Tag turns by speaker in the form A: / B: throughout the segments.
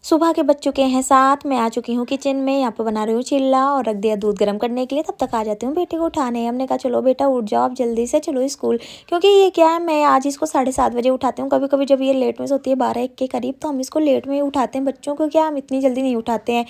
A: सुबह के बज चुके हैं 7। मैं आ चुकी हूँ किचन में। यहाँ पे बना रही हूँ चिल्ला और रख दिया दूध गर्म करने के लिए। तब तक आ जाती हूँ बेटे को उठाने। हमने कहा चलो बेटा उठ जाओ अब जल्दी से, चलो स्कूल। क्योंकि ये क्या है, मैं आज इसको 7:30 बजे उठाती हूँ। कभी कभी जब ये लेट में सोती है 12-1 के करीब, तो हम इसको लेट में ही उठाते हैं। बच्चों को क्या हम इतनी जल्दी नहीं उठाते हैं।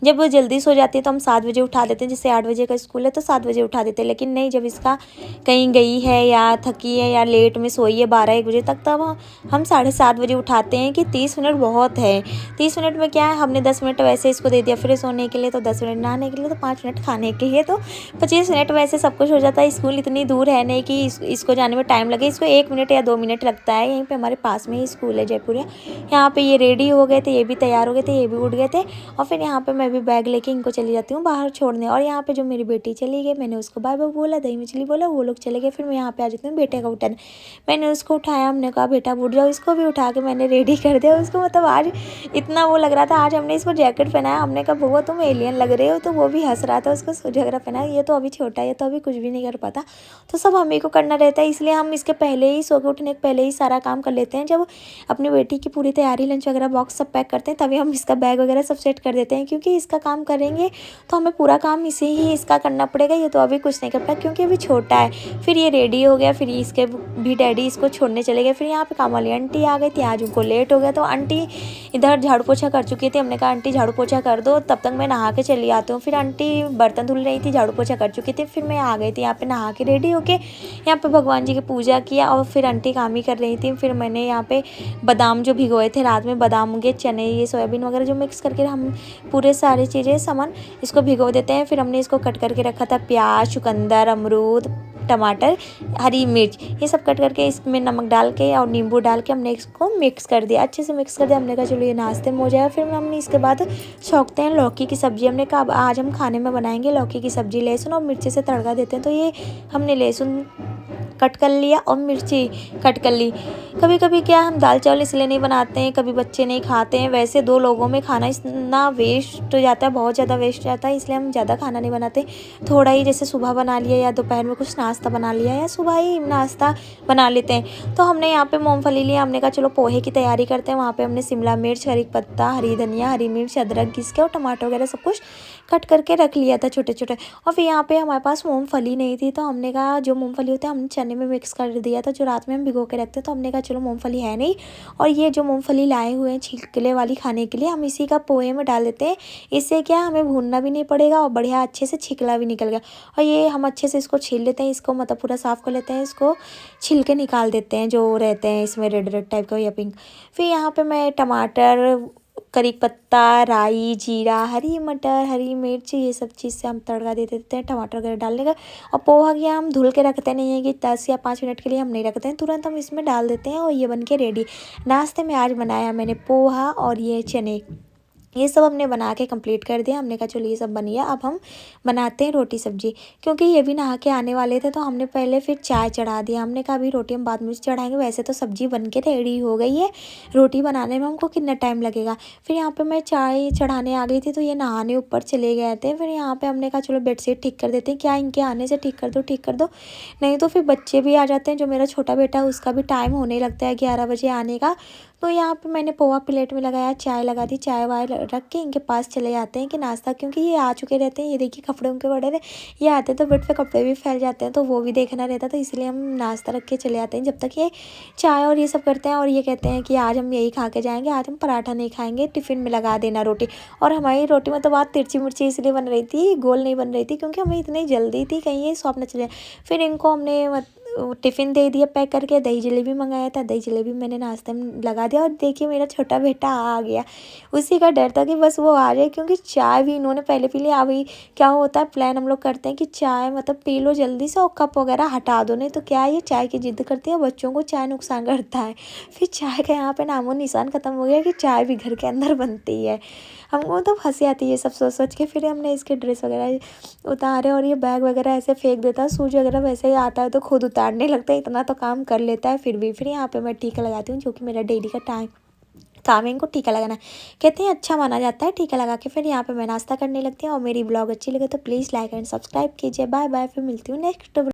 A: जब वो जल्दी सो जाती है तो हम 7 बजे उठा देते हैं। जैसे 8 बजे का स्कूल है तो 7 बजे उठा देते हैं। लेकिन नहीं, जब इसका कहीं गई है या थकी है या लेट में सोई है 12-1 बजे तक, तब हम 7:30 बजे उठाते हैं कि 30 मिनट बहुत है। 30 मिनट में क्या है, हमने 10 मिनट वैसे इसको दे दिया फ्रेश होने के लिए, तो 10 मिनट नहाने के लिए, तो 5 मिनट खाने के लिए, तो 25 मिनट वैसे सब कुछ हो जाता है। स्कूल इतनी दूर है नहीं कि इसको जाने में टाइम लगे। इसको 1 मिनट या 2 मिनट लगता है। यहीं पे हमारे पास में ही स्कूल है जयपुरिया। यहाँ पे ये रेडी हो गए थे, ये भी तैयार हो गए थे, ये भी उठ गए थे। और फिर यहाँ पे मैं भी बैग लेके इनको चली जाती हूँ बाहर छोड़ने। और यहाँ पे जो मेरी बेटी चली गई, मैंने उसको बाय बाय बोला, दही मछली बोला, वो लोग चले गए। फिर मैं यहाँ पे आ जाती हूँ बेटे का उठाने। मैंने उसको उठाया, हमने कहा बेटा उठ जाओ। इसको भी उठा के मैंने रेडी कर दिया। उसको मतलब आज इतना वो लग रहा था। आज हमने इसको जैकेट पहनाया, हमने कहा बुआ तुम एलियन लग रहे हो, तो वो भी हंस रहा था। उसको झगड़ा पहनाया, ये तो अभी छोटा है, ये तो अभी कुछ भी नहीं कर पाता, तो सब हमें को करना रहता है। इसलिए हम इसके पहले ही, सो के उठने के पहले ही सारा काम कर लेते हैं। जब अपनी बेटी की पूरी तैयारी, लंच वगैरह बॉक्स सब पैक करते हैं, तभी हम इसका बैग वगैरह सब सेट कर देते हैं। क्योंकि इसका काम करेंगे तो हमें पूरा काम इसे ही इसका करना पड़ेगा। ये तो अभी कुछ नहीं कर पाया क्योंकि अभी छोटा है। फिर ये रेडी हो गया, फिर इसके भी डैडी इसको छोड़ने चले गए। फिर यहाँ पे काम वाली आंटी आ गई थी, आज उनको लेट हो गया, तो आंटी इधर झाड़ू पोछा कर चुकी थी। हमने कहा आंटी झाड़ू पोछा कर दो, तब तक मैं नहा के चली आती हूँ। फिर आंटी बर्तन धुल रही थी, झाड़ू पोछा कर चुकी थी। फिर मैं आ गई थी यहाँ पे नहा के रेडी होके। यहाँ पे भगवान जी की पूजा किया और फिर आंटी काम ही कर रही थी। फिर मैंने यहाँ पे बादाम जो भिगोए थे रात में, बादाम के चने, ये सोयाबीन वगैरह जो मिक्स करके हम पूरे सारी चीज़ें सामान इसको भिगो देते हैं। फिर हमने इसको कट करके रखा था, प्याज, चुकंदर, अमरूद, टमाटर, हरी मिर्च, ये सब कट करके इसमें नमक डाल के और नींबू डाल के हमने इसको मिक्स कर दिया, अच्छे से मिक्स कर दिया। हमने कहा चलो ये नाश्ते में हो जाएगा। फिर हमने इसके बाद छौंकते हैं लौकी की सब्ज़ी। हमने कहा अब आज हम खाने में बनाएंगे लौकी की सब्ज़ी। लहसुन और मिर्ची से तड़का देते हैं, तो ये हमने लहसुन कट कर लिया और मिर्ची कट कर ली। कभी कभी क्या हम दाल चावल इसलिए नहीं बनाते हैं, कभी बच्चे नहीं खाते हैं। वैसे 2 लोगों में खाना इतना वेस्ट हो जाता है, बहुत ज़्यादा वेस्ट हो जाता है, इसलिए हम ज़्यादा खाना नहीं बनाते। थोड़ा ही, जैसे सुबह बना लिया या दोपहर में कुछ नाश्ता बना लिया या सुबह ही नाश्ता बना लेते हैं। तो हमने यहाँ पे मूंगफली लिया। हमने कहा चलो पोहे की तैयारी करते हैं। वहाँ पे हमने शिमला मिर्च, हरी पत्ता, हरी धनिया, हरी मिर्च, अदरक घिस के और टमाटर वगैरह सब कुछ कट करके रख लिया था छोटे छोटे। और फिर यहाँ पे हमारे पास मूंगफली नहीं थी, तो हमने कहा जो मूंगफली होता है हमने चने में मिक्स कर दिया था, जो रात में हम भिगो के रखते हैं। तो हमने कहा चलो मूंगफली है नहीं, और ये जो मूंगफली लाए हुए हैं छिलके वाली खाने के लिए, हम इसी का पोहे में डाल देते हैं। इससे क्या हमें भूनना भी नहीं पड़ेगा और बढ़िया अच्छे से छिकला भी निकल गया। और ये हम अच्छे से इसको छील लेते हैं, इसको मतलब पूरा साफ़ कर लेते हैं, इसको छिलके निकाल देते हैं जो रहते हैं इसमें रेड रेड टाइप का या पिंक। फिर यहाँ पे मैं टमाटर, करी पत्ता, राई, जीरा, हरी मटर, हरी मिर्च, ये सब चीज़ से हम तड़का दे देते हैं टमाटर वगैरह डालने का। और पोहा क्या हम धुल के रखते नहीं है कि 10 या 5 मिनट के लिए हम नहीं रखते हैं, तुरंत हम इसमें डाल देते हैं और ये बन के रेडी। नाश्ते में आज बनाया मैंने पोहा और ये चने, ये सब हमने बना के कंप्लीट कर दिया। हमने कहा चलो ये सब बन गया, अब हम बनाते हैं रोटी सब्जी। क्योंकि ये भी नहा के आने वाले थे, तो हमने पहले फिर चाय चढ़ा दिया। हमने कहा अभी रोटी हम बाद में चढ़ाएंगे, वैसे तो सब्जी बन के रेडी हो गई है, रोटी बनाने में हमको कितना टाइम लगेगा। फिर यहाँ पे मैं चाय चढ़ाने आ गई थी, तो ये नहाने ऊपर चले गए थे। फिर यहाँ पे हमने कहा चलो बेडशीट ठीक कर देते हैं, क्या इनके आने से ठीक कर दो, ठीक कर दो, नहीं तो फिर बच्चे भी आ जाते हैं। जो मेरा छोटा बेटा है उसका भी टाइम होने लगता है 11 बजे आने का। तो यहाँ पे मैंने पोहा प्लेट में लगाया, चाय लगा दी, चाय वाय रख के इनके पास चले जाते हैं कि नाश्ता, क्योंकि ये आ चुके रहते हैं। ये देखिए कपड़े उनके बड़े थे, ये आते हैं तो बेड पे कपड़े भी फैल जाते हैं, तो वो भी देखना रहता है। तो इसलिए हम नाश्ता रख के चले जाते हैं जब तक ये चाय और ये सब करते हैं। और ये कहते हैं कि आज हम यही खा के जाएंगे, आज हम पराठा नहीं खाएंगे, टिफ़िन में लगा देना रोटी। और हमारी रोटी में तो बात तिरछी मिर्ची इसलिए बन रही थी, गोल नहीं बन रही थी, क्योंकि हमें इतनी जल्दी थी कहीं ये शॉप न चले। फिर इनको हमने टिफ़िन दे दिया पैक करके। दही जलेबी मंगाया था, दही जलेबी मैंने नाश्ते में लगा दिया। और देखिए मेरा छोटा बेटा आ गया, उसी का डर था कि बस वो आ जाए, क्योंकि चाय भी इन्होंने पहले पी लिया। अभी क्या होता है, प्लान हम लोग करते हैं कि चाय मतलब पी लो जल्दी से और कप वगैरह हटा दो, नहीं तो क्या है ये चाय की जिद करती है, बच्चों को चाय नुकसान करता है। फिर चाय का यहाँ पे नामो निशान ख़त्म हो गया कि चाय भी घर के अंदर बनती है। हमको मतलब हंसी आती है ये सब सोच सोच के। फिर हमने इसके ड्रेस वगैरह उतारे और ये बैग वगैरह ऐसे फेंक देता है, सूज वगैरह वैसे ही आता है तो खुद उतारने लगता है, इतना तो काम कर लेता है। फिर यहाँ पे मैं टीका लगाती हूँ, जो कि मेरा डेली का काम है इनको टीका लगाना। कहते हैं अच्छा माना जाता है टीका लगा के। फिर यहाँ पे मैं नाश्ता करने लगती हूँ। और मेरी ब्लॉग अच्छी लगे तो प्लीज़ लाइक एंड सब्सक्राइब कीजिए। बाय बाय, फिर मिलती हूँ नेक्स्ट